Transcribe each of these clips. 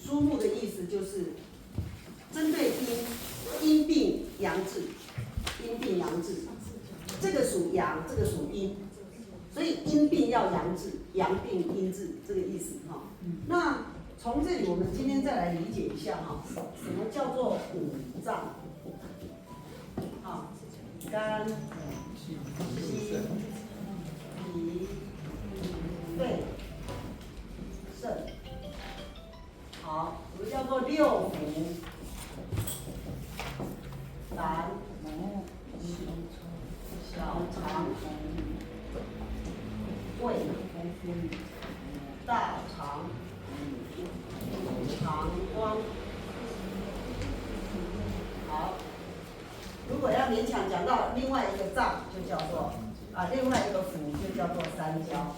书目的意思就是针对阴病阳治，阴病阳治，这个属阳，这个属阴，所以阴病要阳治，阳病阴治，这个意思哈。那从这里我们今天再来理解一下哈，什么叫做五脏？啊，肝、心、脾、肺、肾。好，什么叫做六腑？胆、小肠、胃、大肠、膀胱。好，如果要勉强讲到另外一个脏，就叫做另外一个腑就叫做三焦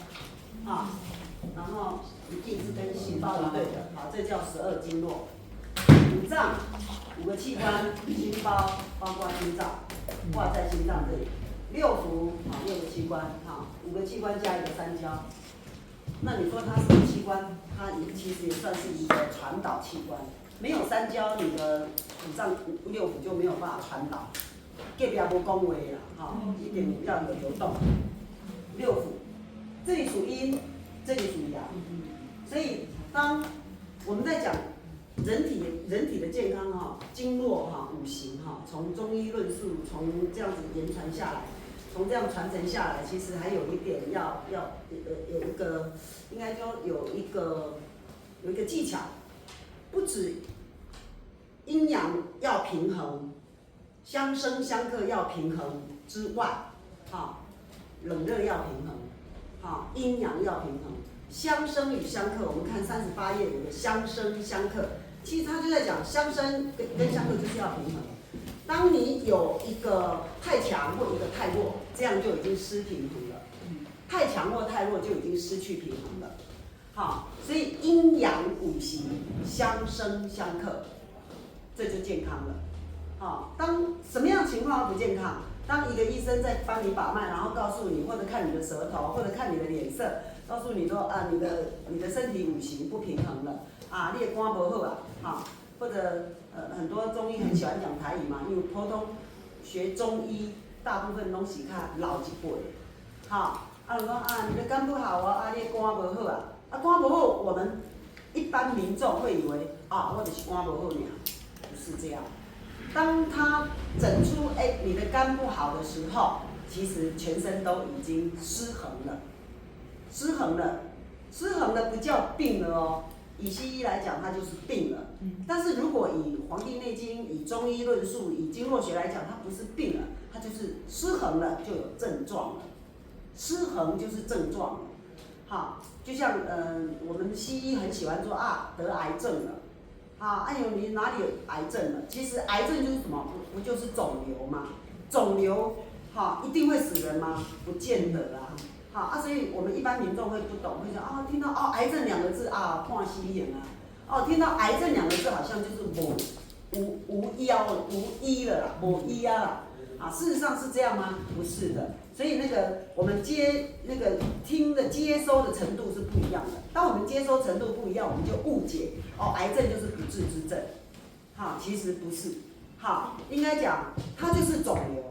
啊。然后一定是跟心包一对的，好，这叫12经络。五脏5个器官，心包包括心脏，挂在心脏这里。六腑6个器官5个器官加一个三焦。那你说它什么器官？它其实也算是一个传导器官。没有三焦，你的五脏六腑就没有办法传导。隔壁无讲话啦，一定要有流动。六腑，这里属阴，这里属阳，所以当我们在讲人体的健康经络五行从中医论述，从这样子言传下来，从这样传承下来，其实还有一点要有一个，应该说有一个技巧，不止阴阳要平衡，相生相克要平衡之外，冷热要平衡，阴阳要平衡。相生与相克，我们看38页有个相生相克，其实他就在讲相生跟相克就是要平衡。当你有一个太强或一个太弱，这样就已经失平衡了。太强或太弱就已经失去平衡了。好，所以阴阳五行相生相克，这就健康了。好，当什么样情况不健康？当一个医生在帮你把脉，然后告诉你，或者看你的舌头，或者看你的脸色，告诉你说你的身体五行不平衡了你的肝不好或者很多中医很喜欢讲台语嘛，因为普通学中医大部分拢是较老一辈的，就说你的肝不好你的肝不好肝不好，我们一般民众会以为我就是肝不好而已，不是这样。当他诊出你的肝不好的时候，其实全身都已经失衡了，失衡了不叫病了哦。以西医来讲，它就是病了。但是如果以《黄帝内经》、以中医论述、以经络学来讲，它不是病了，它就是失衡了，就有症状了。失衡就是症状了。好，就像我们西医很喜欢说得癌症了。你哪里有癌症了？其实癌症就是什么？不就是肿瘤吗？肿瘤一定会死人吗？不见得啦。所以我们一般民众会不懂，会讲听到癌症2个字看西医听到癌症2个字好像就是无医了啦，无医啦。事实上是这样吗？不是的。所以我们听的接收的程度是不一样的。当我们接收程度不一样，我们就误解癌症就是不治之症。其实不是。应该讲它就是肿瘤。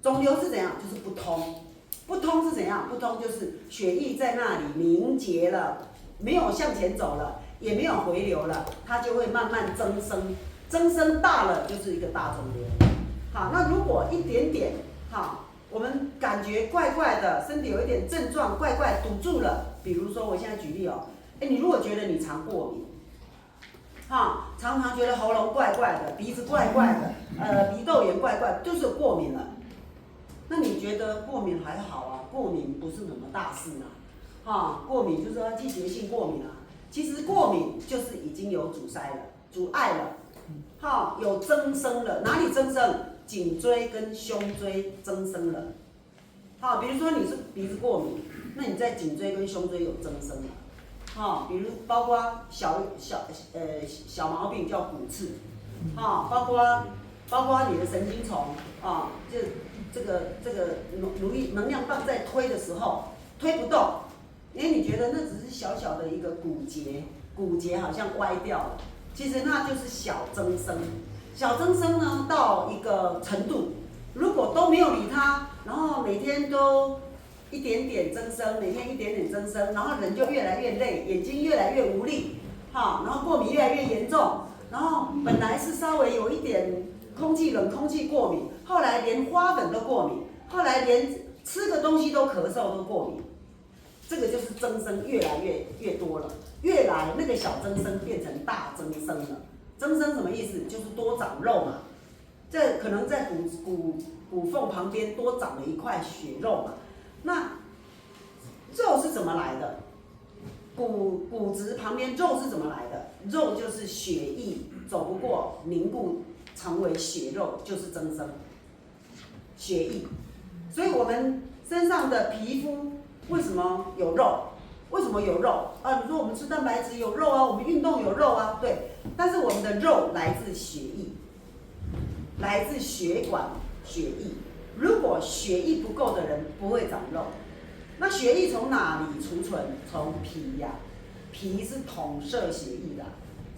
肿瘤是怎样？就是不通。不通是怎样？不通就是血液在那里凝结了，没有向前走了，也没有回流了，它就会慢慢增生。增生大了就是一个大肿瘤。那如果一点点我们感觉怪怪的，身体有一点症状怪怪堵住了，比如说我现在举例你如果觉得你常过敏，常常觉得喉咙怪怪的，鼻子怪怪的，鼻窦炎怪怪，就是过敏了。那你觉得过敏还好过敏不是什么大事过敏就是说季节性过敏其实过敏就是已经有阻塞了，阻碍了，有增生了，哪里增生？颈椎跟胸椎增生了。比如说你是鼻子过敏，那你在颈椎跟胸椎有增生了。比如包括小毛病叫骨刺，包括你的神经丛就这个能量棒在推的时候推不动，因为你觉得那只是小小的一个骨节，骨节好像歪掉了，其实它就是小增生。小增生呢，到一个程度，如果都没有理它，然后每天都一点点增生，每天一点点增生，然后人就越来越累，眼睛越来越无力，然后过敏越来越严重，然后本来是稍微有一点冷空气过敏，后来连花粉都过敏，后来连吃个东西都咳嗽都过敏，这个就是增生越来越多了，越来那个小增生变成大增生了。增生什么意思？就是多长肉嘛，这可能在骨缝旁边多长了一块血肉嘛。那肉是怎么来的？骨质旁边肉是怎么来的？肉就是血液走不过凝固成为血肉，就是增生。血液，所以我们身上的皮肤为什么有肉？为什么有肉啊？你说我们吃蛋白质有肉啊，我们运动有肉啊，对。但是我们的肉来自血液，来自血管血液。如果血液不够的人不会长肉。那血液从哪里储存？从脾呀，脾是统摄血液的，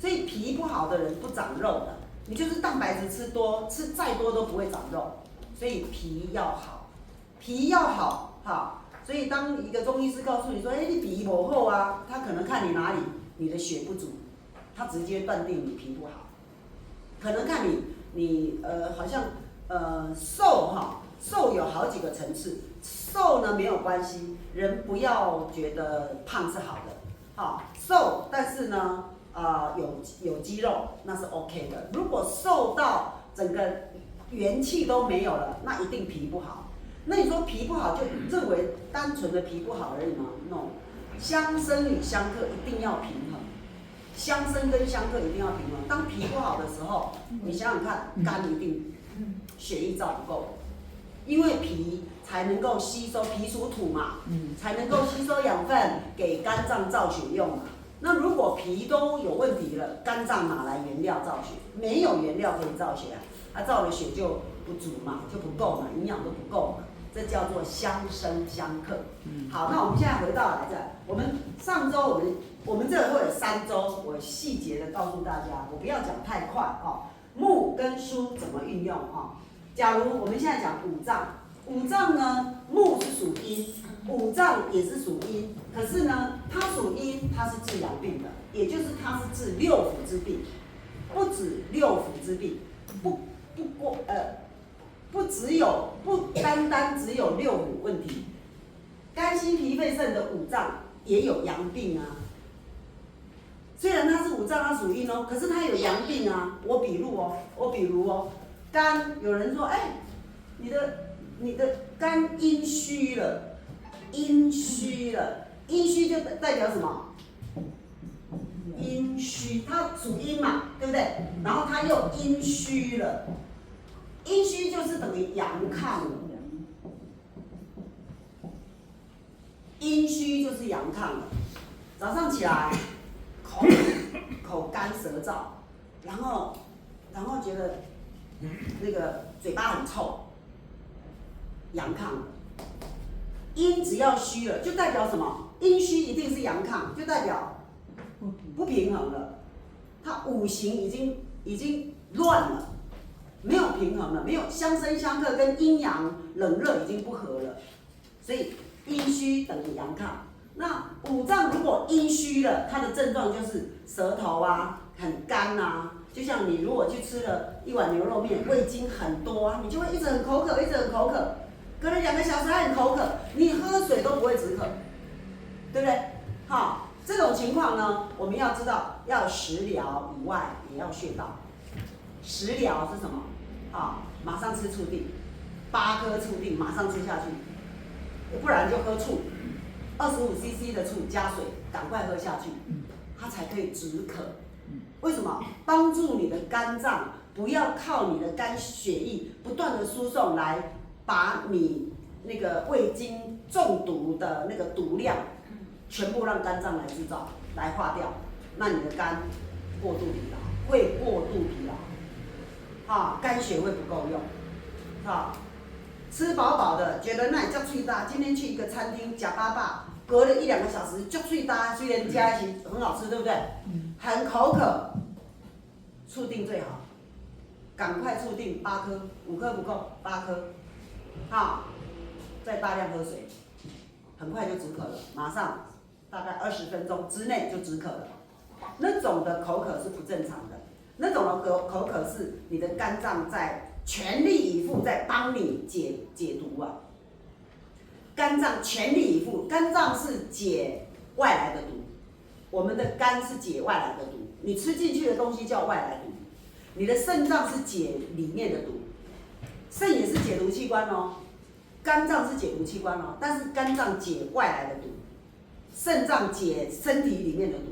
所以脾不好的人不长肉的。你就是蛋白质吃多，吃再多都不会长肉。所以脾要好，脾要好，好。所以当一个中医师告诉你说，你脾不好啊，他可能看你哪里，你的血不足，他直接断定你脾不好。可能看你好像瘦有好几个层次，瘦呢没有关系，人不要觉得胖是好的，瘦但是呢有肌肉那是 OK 的。如果瘦到整个元气都没有了，那一定脾不好。那你说脾不好就认为单纯的脾不好而已吗 ？No， 相生与相克一定要平衡，相生跟相克一定要平衡。当脾不好的时候，你想想看，肝一定血液造不够，因为脾才能够吸收，脾属土嘛，才能够吸收养分给肝脏造血用嘛。那如果脾都有问题了，肝脏哪来原料造血？没有原料可以造血啊，造的血就不足嘛，就不够嘛，营养都不够嘛。这叫做相生相克。好，那我们现在回到来这，我们上周我们这个会有3周，我细节的告诉大家，我不要讲太快哦。木跟书怎么运用哦？假如我们现在讲五脏，五脏呢，木是属阴，五脏也是属阴，可是呢，它属阴，它是治阳病的，也就是它是治6腑之病，不止6腑之病，不单单只有6腑问题，肝心脾肺肾的五脏也有阳病啊。虽然它是五脏，它属阴哦，可是它有阳病啊。我比如哦，肝有人说，你的肝阴虚了，阴虚就代表什么？阴虚，它属阴嘛，对不对？然后它又阴虚了。阴虚就是等于阳亢了，阴虚就是阳亢了。早上起来，口干舌燥，然后觉得那个嘴巴很臭，阳亢了。阴只要虚了，就代表什么？阴虚一定是阳亢，就代表不平衡了。它五行已经乱了。没有平衡了，没有相生相克，跟阴阳冷热已经不合了，所以阴虚等于阳亢。那五脏如果阴虚了，它的症状就是舌头啊很干啊，就像你如果去吃了一碗牛肉面，味精很多啊，你就会一直很口渴，隔了2个小时还很口渴，你喝水都不会止渴，对不对？好，这种情况呢，我们要知道要食疗以外也要穴道。食疗是什么？马上吃醋地，8颗醋地马上吃下去，不然就喝醋，25cc 的醋加水，赶快喝下去，它才可以止渴。为什么？帮助你的肝脏不要靠你的肝血液不断的输送来把你那个味精中毒的那个毒量，全部让肝脏来制造来化掉，那你的肝过度疲劳，会过度疲劳。肝血会不够用，吃饱饱的，觉得那你叫最大。今天去一个餐厅，假巴巴隔了1、2个小时，就最大，虽然加一起很好吃，对不对？很口渴，醋定最好，赶快醋定8颗，5颗不够，8颗，好，再大量喝水，很快就止渴了，马上大概20分钟之内就止渴了。那种的口渴是不正常的，那种的口渴是你的肝脏在全力以赴在帮你解毒啊。肝脏全力以赴，肝脏是解外来的毒，我们的肝是解外来的毒，你吃进去的东西叫外来毒，你的肾脏是解里面的毒，肾也是解毒器官哦，肝脏是解毒器官哦，但是肝脏解外来的毒，肾脏解身体里面的毒，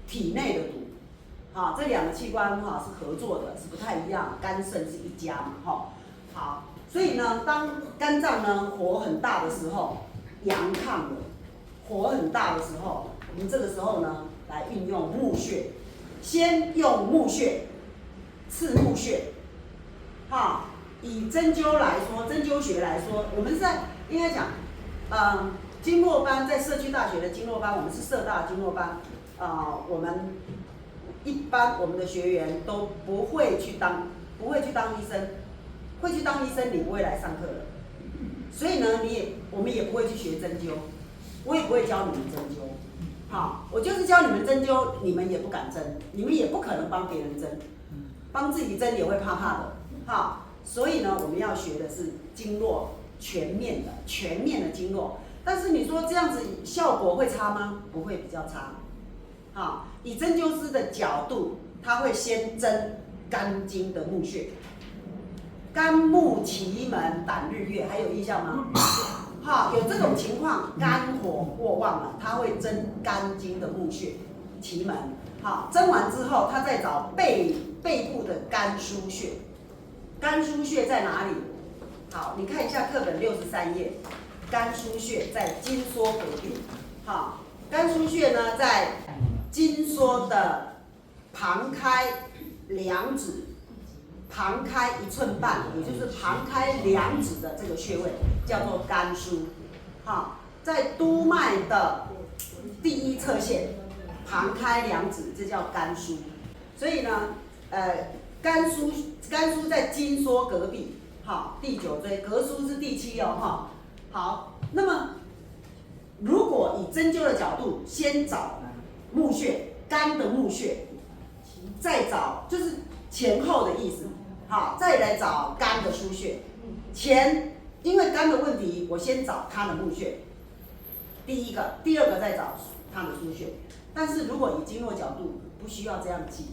体内的毒，好，这2个器官哈是合作的，是不太一样，肝肾是一家嘛，哈，好。所以呢，当肝脏呢火很大的时候，阳亢了，火很大的时候，我们这个时候呢来运用募穴，先用募穴，刺募穴，哈，以针灸来说，针灸学来说，我们在应该讲，经络班在社区大学的经络班，我们是社大经络班，我们一般我们的学员都不会去当医生。会去当医生，你不会来上课了，所以呢，我们也不会去学针灸，我也不会教你们针灸，好，我就是教你们针灸，你们也不敢针，你们也不可能帮别人针，帮自己针也会怕怕的，好，所以呢，我们要学的是经络全面的经络，但是你说这样子效果会差吗？不会比较差，好，以针灸师的角度，他会先针肝经的募穴。肝木奇门胆日月，还有印象吗？好，有这种情况，肝火过旺了，他会针肝经的募穴、奇门。好，针完之后，他再找背部的肝腧穴。肝腧穴在哪里？好，你看一下课本63页，肝腧穴在经缩隔壁。好，肝腧穴呢在经缩的旁开2指。旁开1寸半，也就是旁开2指的这个穴位叫做肝腧，好，在督脉的第1侧线，旁开2指，这叫肝腧。所以呢，肝腧在经缩隔壁，好，第9椎，膈腧是第7哦，哈，好，那么如果以针灸的角度，先找募穴，肝的募穴，再找就是前后的意思。好，再来找肝的腧穴。因为肝的问题，我先找它的募穴，第二个再找它的腧穴。但是如果以经络角度，不需要这样记，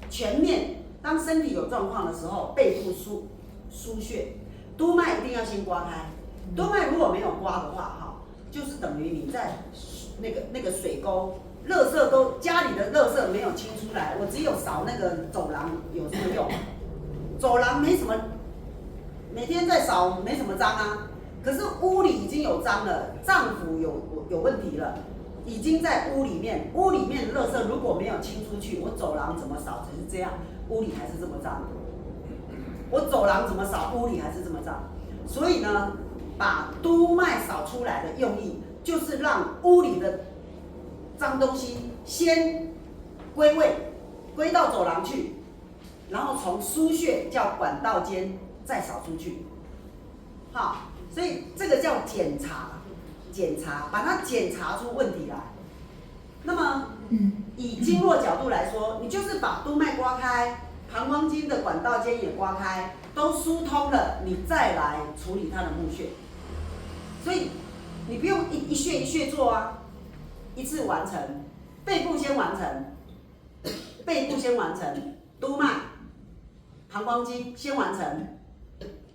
全面。当身体有状况的时候，背部腧穴，督脉一定要先刮开。督脉如果没有刮的话，哈，就是等于你在那个水沟，家里的垃圾没有清出来，我只有扫那个走廊，有什么用？走廊没什么，每天在扫没什么脏啊，可是屋里已经有脏了，脏腑有问题了，已经在屋里面的垃圾如果没有清出去，我走廊怎么扫只是这样，屋里还是这么脏。我走廊怎么扫，屋里还是这么脏。所以呢，把督脉扫出来的用意，就是让屋里的脏东西先归位，归到走廊去。然后从腧穴叫管道间再扫出去，好，所以这个叫检查，把它检查出问题来。那么，以经络角度来说，你就是把督脉刮开，膀胱经的管道间也刮开，都疏通了，你再来处理它的募穴。所以你不用一穴一穴做啊，一次完成，背部先完成，督脉。膀胱经先完成，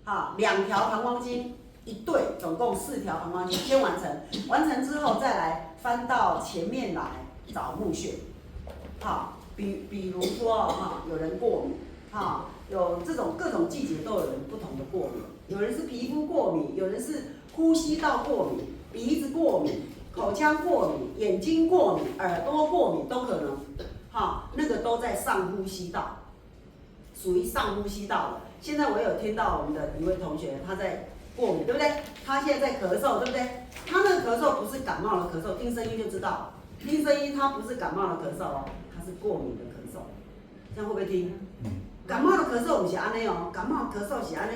好，2条膀胱经一对，总共4条膀胱经先完成。完成之后再来翻到前面来找募穴，好，比如说哈，有人过敏，哈，有这种各种季节都有人不同的过敏，有人是皮肤过敏，有人是呼吸道过敏，鼻子过敏，口腔过敏，眼睛过敏，耳朵过敏都可能，好，那个都在上呼吸道。属于上呼吸道的。现在我有听到我们的一位同学，他在过敏，对不对？他现在在咳嗽，对不对？他那个咳嗽不是感冒的咳嗽，听声音就知道，听声音它不是感冒的咳嗽哦，它是过敏的咳嗽，这样会不会听？感冒的咳嗽不是安尼哦，感冒咳嗽是安尼，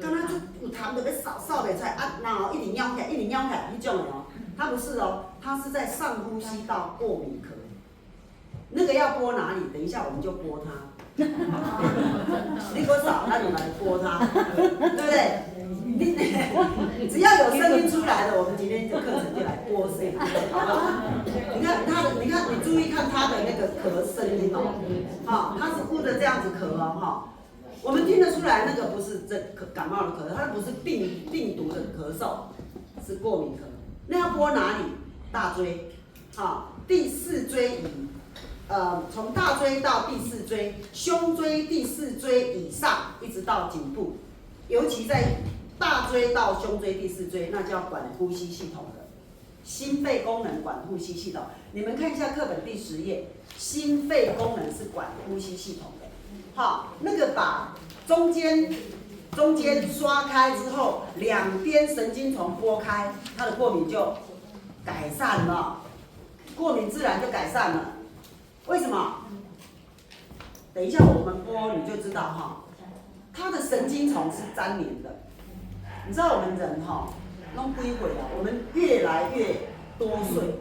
敢若有痰就要扫袂出来，然后一直咬起来，一直咬起来，迄种的哦，它不是哦，它是在上呼吸道过敏咳，那个要拨哪里？等一下我们就拨它。你给我扫，那你来拨它，对不对？你只要有声音出来的，我们今天的课程就来播声，好不好？你看他的，你看你注意看他的那个咳声音哦，好，他是呼着这样子咳哦，哈，我们听得出来那个不是感冒的咳，它不是病毒的咳嗽，是过敏咳。那要拨哪里？大椎，好，第四椎以。从大椎到第四椎，胸椎第四椎以上，一直到颈部，尤其在大椎到胸椎第四椎，那叫管呼吸系统的，心肺功能管呼吸系统。你们看一下课本第10页，心肺功能是管呼吸系统的。好，那个把中间刷开之后，两边神经丛拨开，它的过敏就改善了，过敏自然就改善了。为什么？等一下我们播你就知道哈，它的神经丛是粘连的。你知道我们人哈，弄几岁啊？我们越来越多岁，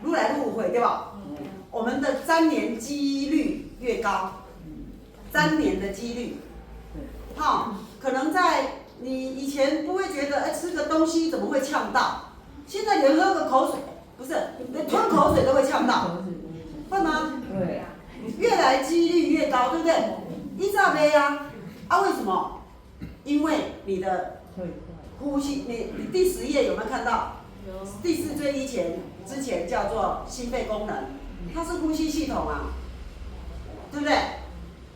愈来愈会对吧？我们的粘连几率越高，粘连的几率，哈，可能在你以前不会觉得，吃个东西怎么会呛到？现在连喝个口水，不是，连吞口水都会呛到。会吗？对啊，越来几率越高，对不对？依照没啊？啊，为什么？因为你的呼吸，你第10页有没有看到？有。第4椎之前叫做心肺功能，它是呼吸系统啊，对不对？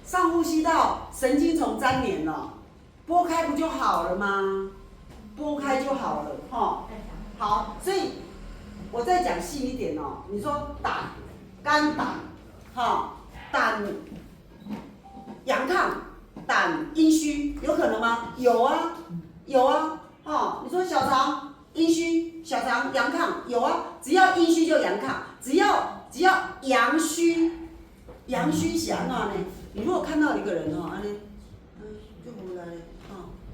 上呼吸道神经丛粘连了，拨开不就好了吗？拨开就好了，哈。好，所以我再讲细一点哦。你说肝胆，胆阳亢，胆阴虚，有可能吗？有啊，有啊，你说小肠阴虚，小肠阳亢，有啊，只要阴虚就阳亢，只要阳虚，阳虚是安怎呢？你如果看到一个人安尼，就回来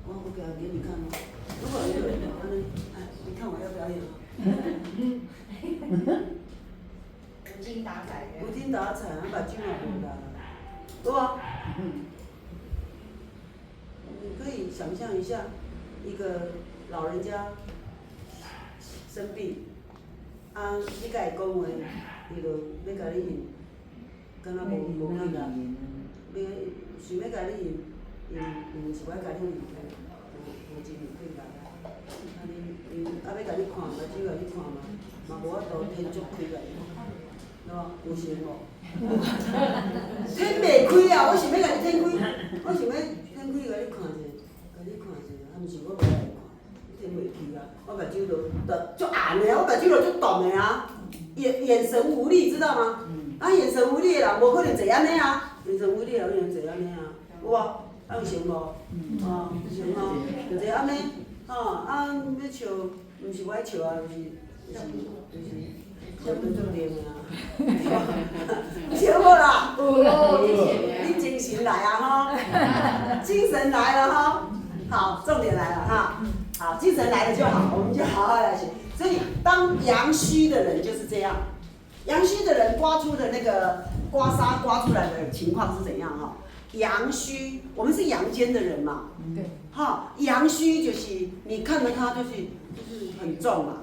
我给他给你看哦。如果有人安尼，你看我要表演无精打采的。无精打采，目睭也无啦，对吧？你可以想象一下，一个老人家生病，你甲伊讲话，伊就要甲你敢若无气力，想要甲你是要甲你无精气力啊！要甲你看，目睭甲你看嘛无法度天足开来。有神无？天袂开啊！我想要甲你天开，我想要天开甲你看者，毋是我无甲你看，天袂开啊！我目睭就足暗的，我目睭就足动的啊，眼神无力，知道吗？眼神无力的人无可能坐安尼啊，眼神无力的人有可能坐安尼啊，有无？有神无？有神吼，就坐安尼，要笑，毋是我爱笑啊，就是。笑得足灵的啊！笑无啦？有，你精神来啊哈！精神来了哈！好，重点来了哈！好，精神来了就好，我们就好好来学。所以，当阳虚的人就是这样，阳虚的人刮出的那个刮痧刮出来的情况是怎样哈？阳虚，我们是阳间的人嘛，对，哈，阳虚就是你看着他就是很重嘛。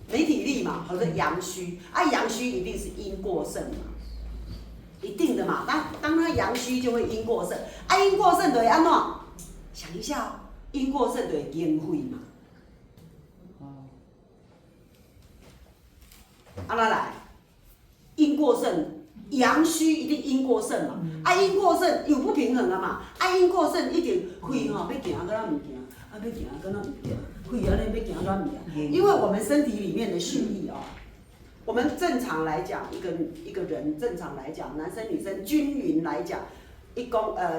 没体力嘛，或者阳虚，阳虚一定是阴过盛嘛，一定的嘛。当他阳虚就会阴过盛，阴过盛就会安怎？想一下，阴过盛就会经肺嘛。安怎来？阴过盛，阳虚一定阴过盛嘛。阴过盛有不平衡啊嘛。阴过盛一定肺要行，敢若唔行，要行，敢若唔行。肺安尼要行怎物啊？因为我们身体里面的血液我们正常来讲，一个人正常来讲，男生女生均匀来讲，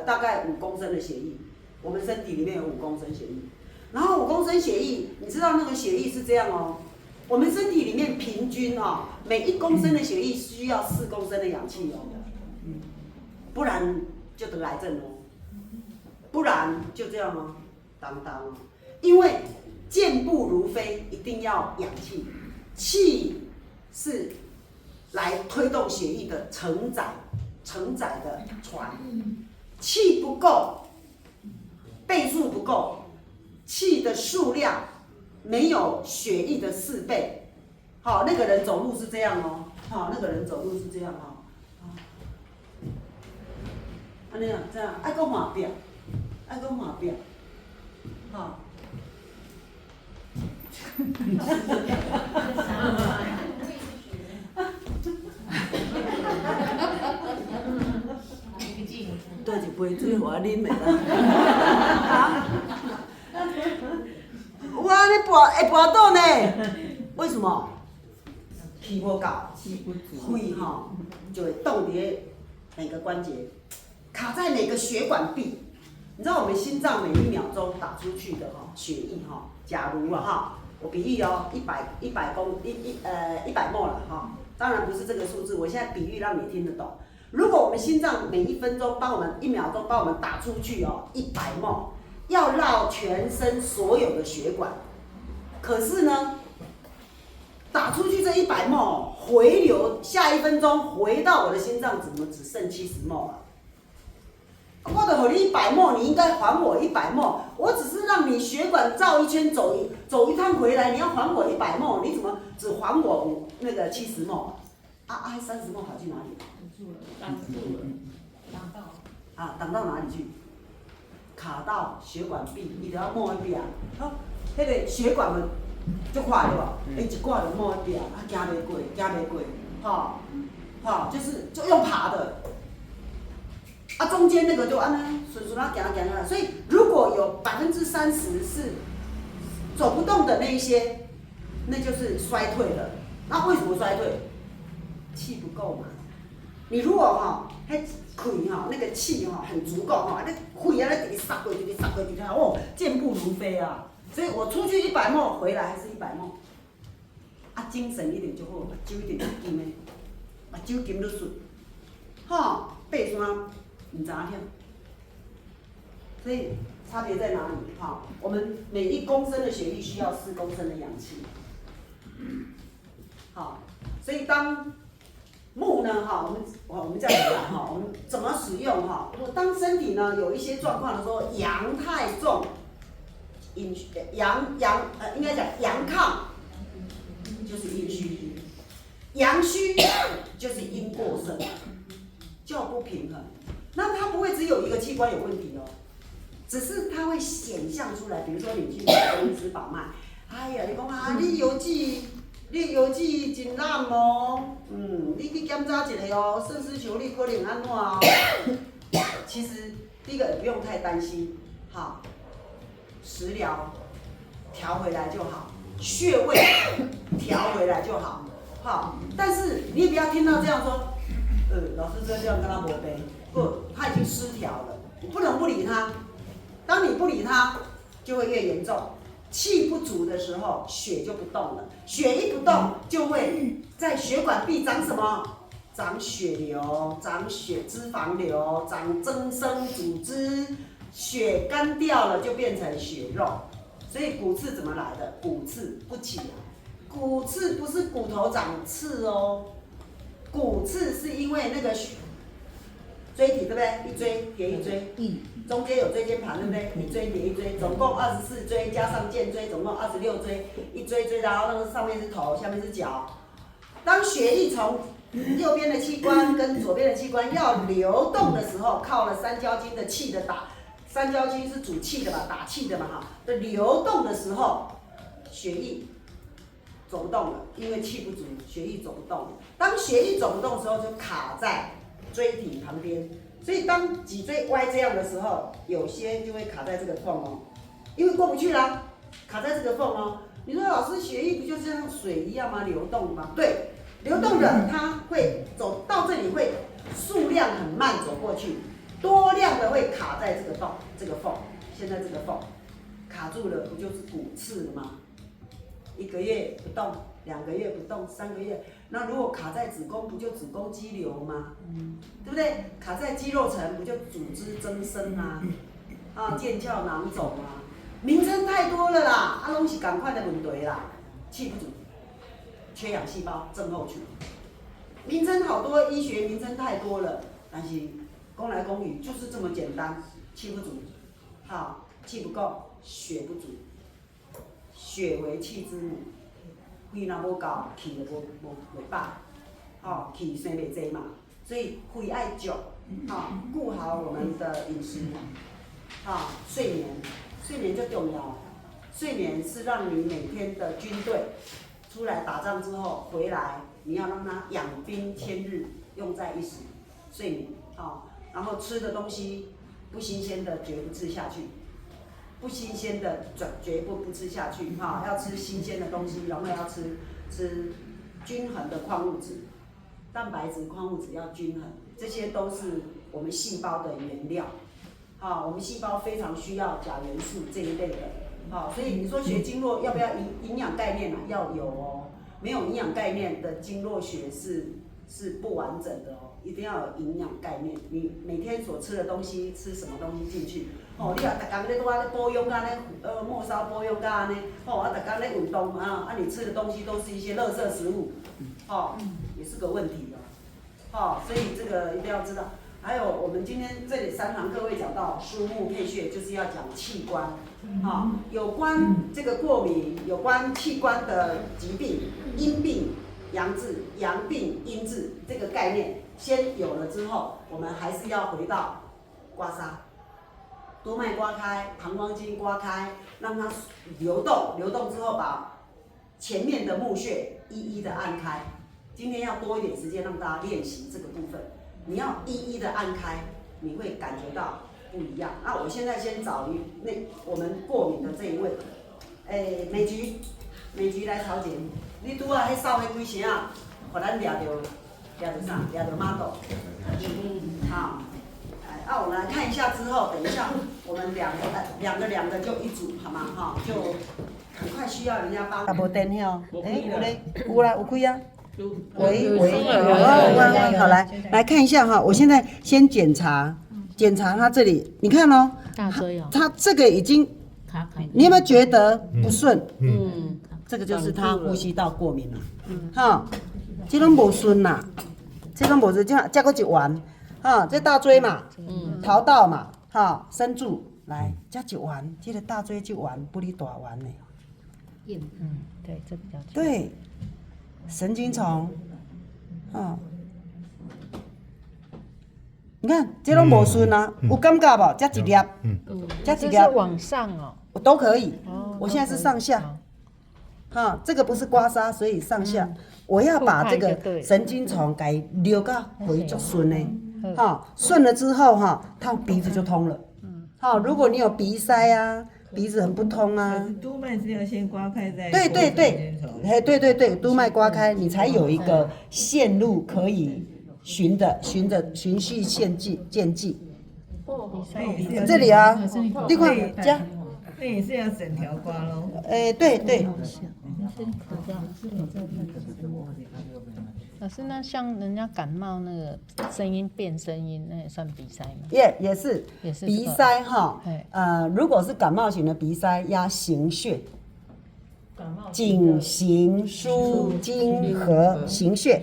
大概5公升的血液，我们身体里面有5公升血液，然后5公升血液，你知道那个血液是这样哦，我们身体里面平均啊，每1公升的血液需要4公升的氧气哦，不然就得癌症哦，不然就这样哦，当当哦，因为健步如飞一定要氧气，气是来推动血液的承载的船，气不够，倍数不够，气的数量没有血液的4倍。好，那个人走路是这样哦，好，那个人走路是这样哦，安尼啊，这样，爱讲马表，爱讲马表，好。倒一杯水互我啉的啦。我安尼会跋倒呢？为什么？气无够，肺吼就会冻伫每个关节，卡在每个血管壁。你知道我们心脏每1秒钟打出去的血液假如我比喻哦，100 mol 了当然不是这个数字，我现在比喻让你听得懂。如果我们心脏每1分钟帮我们1秒钟帮我们打出去100 mol， 要绕全身所有的血管，可是呢，打出去这100 mol 回流，下1分钟回到我的心脏怎么只剩70 mol 啊？我就给你100 mol， 你应该还我100 mol， 我只是让你血管绕一圈走一趟回来，你要还我100 mol， 你怎么只还我那个70 mol 啊？30 mol 跑去哪里了？挡到。挡到哪里去？卡到血管壁，伊就要摸一边。好，迄个血管们足快对吧？一挂就摸一边，行袂过，就用爬的。中间那个就安尼顺行啊，所以如果有30%是走不动的那一些，那就是衰退了。那为什么衰退？气不够嘛。你如果肺那个气很足够那肺啊那撒过去，健步如飞啊。所以我出去100 ml， 回来还是100 ml。精神一点就好，目睭一定是金的，目睭金就顺。背山唔知影忝，所以差别在哪里？我们每1公升的血液需要4公升的氧气。所以当木呢，我们这样子我们怎么使用当身体呢有一些状况的时候，阳太重，应该讲阳亢就是阴虚，阳虚就是阴过盛，就不平衡。那它不会只有一个器官有问题哦，只是它会显象出来。比如说你去中医师把脉，哎呀，你讲你邮寄真烂哦，你去检查一下哦，肾丝球你可能安怎哦？其实第一个不用太担心，食疗调回来就好，穴位调回来就好，但是你也不要听到这样说，老师这样跟他没背。不，他已经失调了，你不能不理他。当你不理他，就会越严重。气不足的时候，血就不动了。血一不动，就会在血管壁长什么？长血流，长脂肪瘤，长增生组织。血干掉了，就变成血肉。所以骨刺怎么来的？骨刺不起来。骨刺不是骨头长刺哦，骨刺是因为那个椎体对不对？一椎叠一椎，中间有椎间盘对不对？一椎叠一椎，总共24椎，加上肩椎，总共26椎，一椎，然后那个上面是头，下面是脚。当血液从右边的器官跟左边的器官要流动的时候，靠了三焦经的气的打，三焦经是主气的嘛，打气的嘛的流动的时候，血液走不动了，因为气不足，血液走不动了。当血液走不动的时候，就卡在椎体旁边，所以当脊椎歪这样的时候，有些就会卡在这个缝哦，因为过不去啦，卡在这个缝哦。你说老师，血液不就像水一样吗？流动吗？对，流动的它会走到这里，会数量很慢走过去，多量的会卡在这个洞、这个缝。现在这个缝，卡住了，不就是骨刺了吗？1个月不动，2个月不动，3个月，那如果卡在子宫，不就子宫肌瘤吗？对不对？卡在肌肉层，不就组织增生啊？腱鞘囊肿啊，名称太多了啦，拢是同款的问题啦，气不足，缺氧细胞症候群，名称好多，医学名称太多了，但是讲来讲去就是这么简单，气不足，气不够，血不足，血为气之母，肺若无够，气就无饱，气生袂济嘛，所以肺爱足，顾好我们的饮食，睡眠就重要，睡眠是让你每天的军队出来打仗之后回来，你要让他养兵千日，用在一时，睡眠，然后吃的东西不新鲜的绝不吃下去。不新鲜的绝不吃下去，要吃新鲜的东西，然后要吃均衡的矿物质，蛋白质、矿物质要均衡，这些都是我们细胞的原料，我们细胞非常需要钾元素这一类的，所以你说学经络要不要营养概念啊？要有哦，没有营养概念的经络学是不完整的哦，一定要有营养概念。你每天所吃的东西，吃什么东西进去？你若逐工咧保养啊咧，末梢保养啊安尼，逐工咧运动你吃的东西都是一些垃圾食物，也是个问题哦。所以这个一定要知道。还有我们今天这里3堂课会讲到输木配穴，就是要讲器官，有关这个过敏，有关器官的疾病，阴病。阳治、阳病、阴治这个概念先有了之后，我们还是要回到刮痧，督脉刮开，膀胱经刮开，让它流动，流动之后把前面的募穴一一的按开。今天要多一点时间让大家练习这个部分，你要一一的按开，你会感觉到不一样。那我现在先找我们过敏的这一位，美菊来曹姐。你拄啊，迄扫迄几声啊，互咱抓着啥？抓着马肚。我们来看一下之后，等一下我们两个就一组，好吗？就很快需要人家帮。无电吼，有嘞，有啦，有开啊。喂，好来看一下哈，我现在先检查它这里，你看哦，大椎哦，它这个已经，你有没有觉得不顺？这个就是他呼吸道过敏了，这拢无顺啦，这拢无顺，再搁一丸，这大椎嘛，桃道嘛，深柱来，再一丸，这个大椎一丸不离大丸呢。对，这比较对，神经丛，你看这拢无顺啊，有感觉无？这一粒，这是往上哦，我都可以，我现在是上下。这个不是刮痧，所以上下，我要把这个神经丛给溜到回足顺呢，顺了之后它鼻子就通了，如果你有鼻塞啊，鼻子很不通啊，督脉是要先刮开再。对，督脉刮开，你才有一个线路可以循序渐进。这里啊，你看加。那也是要整条刮咯。对。老师，那像人家感冒那个声音变声音，那也算鼻塞吗？也是鼻塞哈。如果是感冒型的鼻塞，压行穴，颈、行、枢、经、合行穴，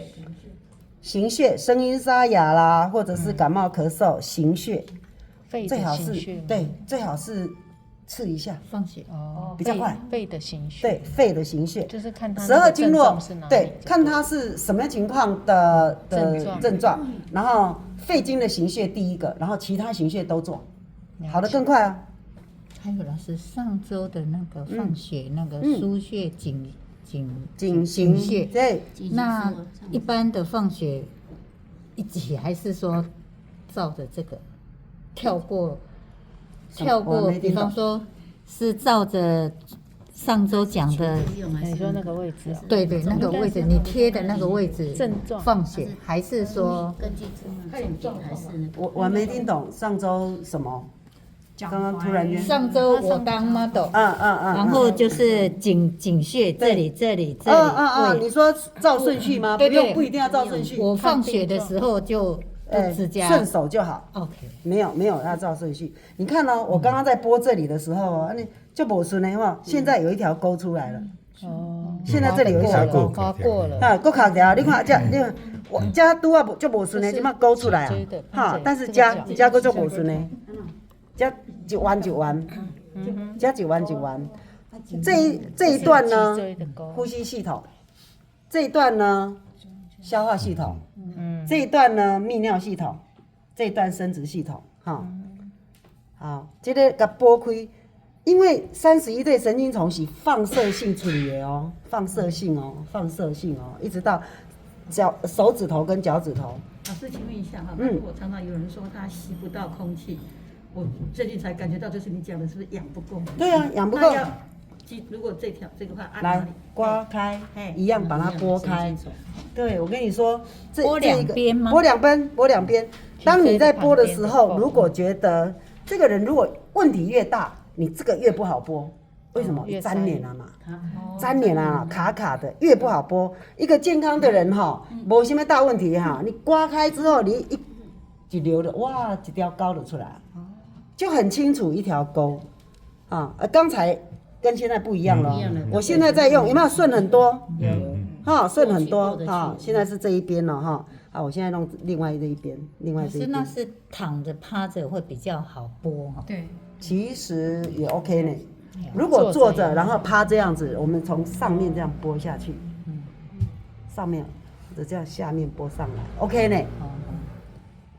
声音沙哑啦，或者是感冒咳嗽，行穴，最好是刺一下，放血比较快。肺的行穴，对，肺的行穴，就是看它12经络，对，看它是什么情况的症状，然后肺经的行穴第一个，然后其他行穴都做，好的更快啊。还有老师上周的那个放血那个腧穴颈行穴，对，那一般的放血一起还是说照着这个跳过，比方说是照着上周讲的，你说那个位置哦，对，那个位置你贴的那个位置症状放血，还是说根据症状还是我没听懂上周什么？刚刚突然间，上周我当 model，然后就是颈穴这里，你说照顺序吗？对，不一定要照顺序。我放血的时候就指甲顺手就好。OK， 没有要照顺序。你看哦，我刚刚在拨这里的时候哦，你就没顺的话，现在有一条沟出来了。哦，现在这里有一条沟，划过了。啊，够卡条，你看这我加拄啊就无顺的，即马勾出来啊，哈，但是加个就无顺的，加一弯一弯，加一弯一弯。这一段呢，呼吸系统；这一段呢，消化系统；这一段呢，泌尿系统；这一段生殖系统，哈。好，这个甲拨开，因为31对神经丛是放射性处理的哦，放射性哦，一直到手指头跟脚趾头。老师，请问一下哈，我常常有人说他吸不到空气，我最近才感觉到，就是你讲的是不是氧不够？对啊，氧不够。如果这个话按来刮开，一样把它拨开。对，我跟你说，拨两边吗？拨两边。当你在拨的时候，如果觉得这个人如果问题越大，你这个越不好拨。为什么？粘连了嘛，粘连啊，卡卡的，越不好拨。一个健康的人哈，没什么大问题哈，你刮开之后，你一流的，哇，一条沟就出来，就很清楚一条沟啊。刚才跟现在不一样了，我现在在用，有没有顺很多？有，哈，顺很多哈。现在是这一边了哈，啊，我现在弄另外这一边，是那是躺着趴着会比较好拨哈。对，其实也 OK 呢。如果坐着，然后趴这样子，我们从上面这样拨下去，上面或者这样下面拨上来 ，OK 呢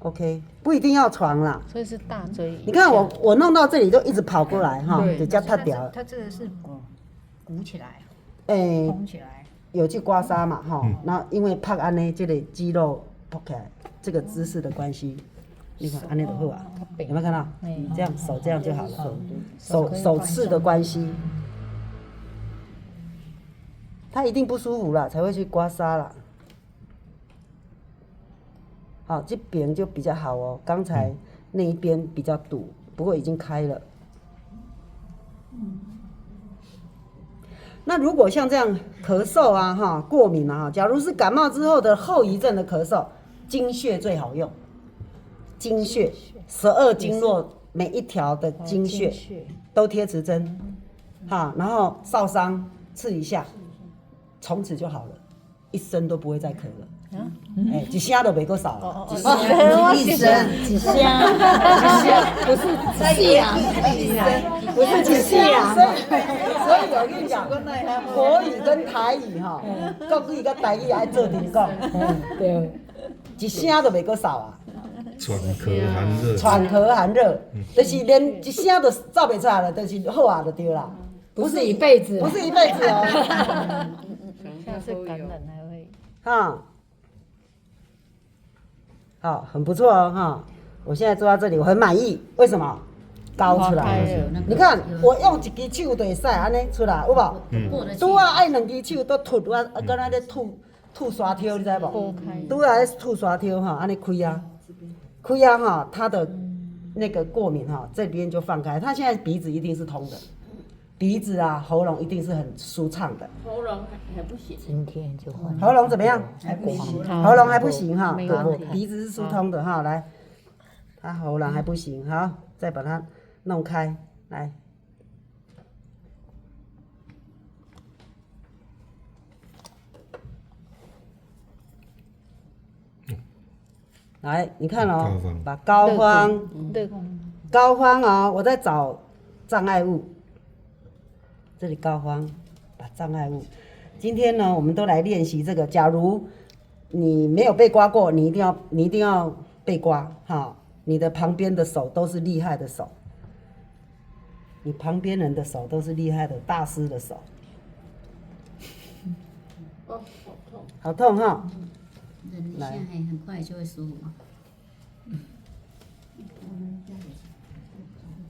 ？OK， 不一定要床啦。所以是大椎。你看我弄到这里就一直跑过来哈，就叫它掉。它这个是鼓起来，捧起来，有去刮痧嘛哈？那因为拍安呢，这个肌肉抛开这个姿势的关系。你看，安内就好啊，有没有看到？这样手这样就好了，手势的关系，他一定不舒服了，才会去刮痧了。好，这边就比较好哦，刚才那一边比较堵，不过已经开了。那如果像这样咳嗽啊、哈过敏啊，假如是感冒之后的后遗症的咳嗽，经穴最好用。经穴，12经络每一条的经穴都贴瓷针，哈，然后烧伤刺一下，从此就好了，一生都不会再咳了。一声都袂够少了，一声，不是一啊，不是一声。所以我跟你讲，国语跟台语哈，国语跟台语爱做阵讲，对，一声都袂够少啊。喘咳寒热，就是连一声都走袂出来了，就是好啊就对啦，不是一辈子，不是一辈子哦。下次感染还会。哈，好，很不错哦哈。我现在坐到这里，我很满意。为什么？高出来了。你看，我用一只手就会使安尼出来，有无？拄啊爱两只手都吐，我刚才咧吐沙条，你知无？拄啊咧吐沙条哈，安尼开啊。亏啊哈，他的那个过敏哈，这边就放开。他现在鼻子一定是通的，鼻子啊、喉咙一定是很舒畅的。喉咙还不行，今天就换。喉咙怎么样？还不行。喉咙还不行哈，鼻子是疏通的哈。来，他喉咙还不行，好，再把它弄开，来。来，你看哦，把膏肓哦，我在找障碍物，这里膏肓，把障碍物。今天呢，我们都来练习这个。假如你没有被刮过，你一定要被刮哈。你的旁边的手都是厉害的手，你旁边人的手都是厉害的大师的手。哦，好痛，好痛哈。现在很快就会舒服吗？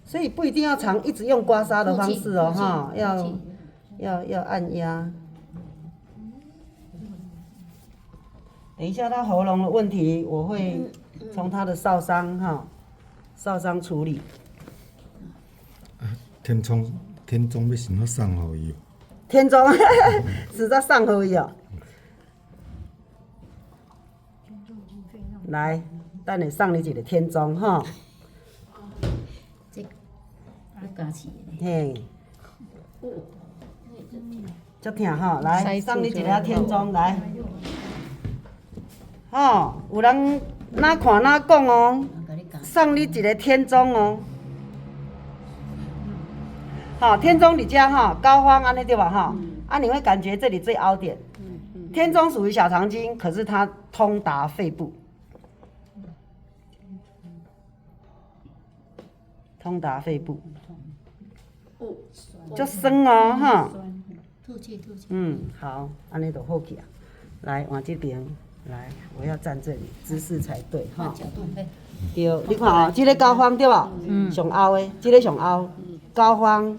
所以不一定要常一直用刮痧的方式哦，哈，要按压。等一下他喉咙的问题，我会从他的烧伤哈，烧伤处理。天宗要想要送互伊哦。天宗是在送互伊哦。来，等下送你一个天宗吼。这要加起的。嘿，足疼吼，来送你一个天宗来。吼，有人哪看哪讲哦，我甲你讲，送你一个天宗哦。好，天宗你家哈膏肓安尼对吧哈？啊，你会感觉这里最凹点。天宗属于小肠经，可是它通达肺部，通达肺部，就酸哦哈。吐气吐气。好，安尼就好起啊。来往这边，来，我要站这里，姿势才对哈。角度嘿。对，你看哦，这个膏肓对吧？上凹的，这个上凹，膏肓，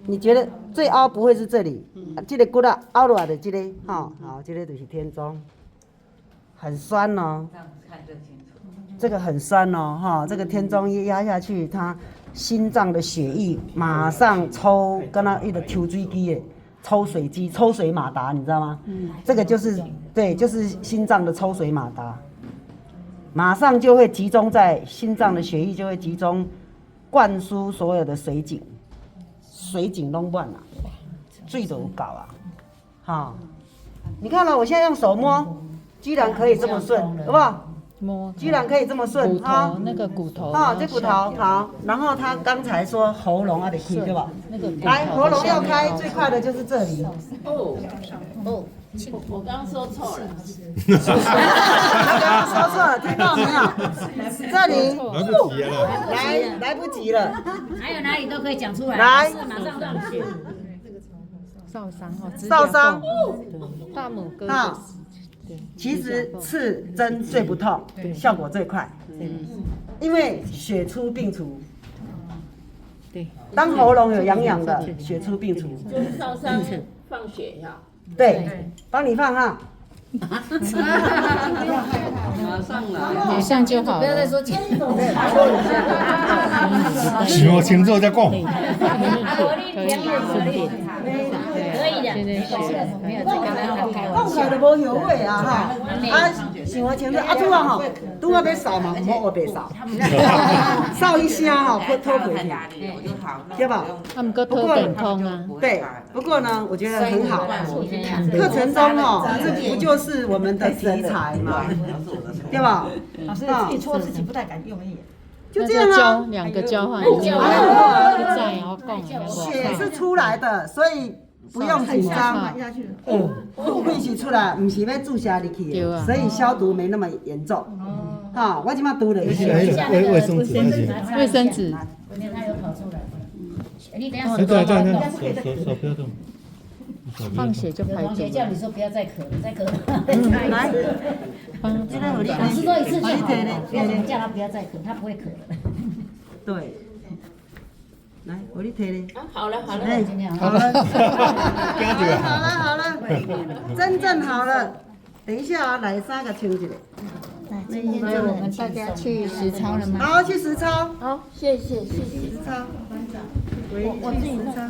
你觉得最凹不会是这里？这个骨啊凹落来的这个，好，这个就是天宗，很酸哦。这个很酸哦，哈，这个天宗一压下去，它心脏的血液马上抽，跟它一个抽水机的抽水机、抽水马达，你知道吗？这个就是对，就是心脏的抽水马达。马上就会集中在心脏的血液，就会集中灌输所有的水井，水井弄乱了，水都有搞啊，好，你看了，我现在用手摸，居然可以这么顺，好不好？摸居然可以这么顺，骨头那个骨头啊，这骨头好，然后他刚才说喉咙要得开，对吧？那个骨头来，喉咙要开，最快的就是这里。哦，我刚刚说错了，他刚刚说错了，听到没有？这里来不及了。来不及了。还有哪里都可以讲出来，来老师马上让你学。烧伤哦，指烧伤甲缝大拇哥好就是对，其实刺针最不痛，效果最快，因为血出病除。对，当喉咙有痒痒的，血出病除。就是烧伤放血哈，对，帮你放哈。马上来。马上就好不要再了。说前想清楚再讲。可以顺便，可以的，现在学没有这个刚刚开玩讲起来就无后悔啊哈！啊，想我清楚啊，拄啊吼，拄啊要扫嘛，唔好我白扫，扫一下吼，拖回去，对吧？他们个头很痛啊，对，不过呢，我觉得很好。课程中哦，这不就是我们的题材嘛，对吧？老师自己搓自己不太敢用力。就这样啊。两个交换，一再然后讲，血是出来的，所以不用紧张。腹屁是出来，不是要注射进去的，所以消毒没那么严重。哈，我即马读了一些。卫生纸那些。卫生纸，他有跑出来。你等下对对对，手不要动。放血就排同学毒了。叫你说不要再咳了，再咳。来，老师说一次就好了，不要怎么叫他不要再咳，他不会咳了。对，来，我你摕咧。啊，好了好了，哎，今天好了，好了，真正好了。等一下啊，来三个清一下。所以我们大家去实操了吗？好，去实操。好，谢谢。实操。我自己实操。